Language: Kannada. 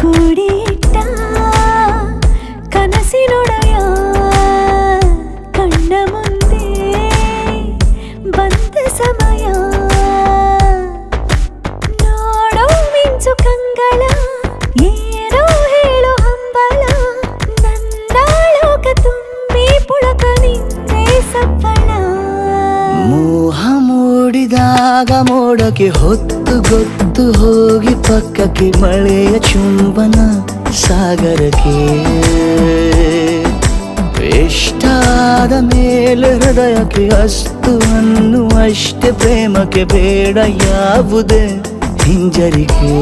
ಕೂಡಿಟ್ಟ ಕನಸಿನೊಡೆಯ ಕಣ್ಣ ಮುಂದೆ ಬಂದ ಸಮಯ ನೋಡೋ ಮಿಂಚು ಕಂಗಳ ಏನೋ ಹೇಳೋ ಹಂಬಲ ನನ್ನ ಲೋಕ ತುಂಬಿ ಪುಳಕ ನಿಂದೆ ಸಪ್ಪಳ ಮೋಹ ಮೂಡಿದಾಗ ಮೋಡಕ್ಕೆ ಹೊತ್ತು ಗೊತ್ತು ಹೋಗಿ ಪಕ್ಕಕ್ಕೆ ಮಳೆಯ ಚುಂಬನ ಸಾಗರಕ್ಕೆ ಇಷ್ಟಾದ ಮೇಲೆ ಹೃದಯಕ್ಕೆ ಅಸ್ತು ಅನ್ನುವಷ್ಟೇ ಪ್ರೇಮಕ್ಕೆ ಬೇಡ ಯಾವುದೇ ಹಿಂಜರಿಕೆ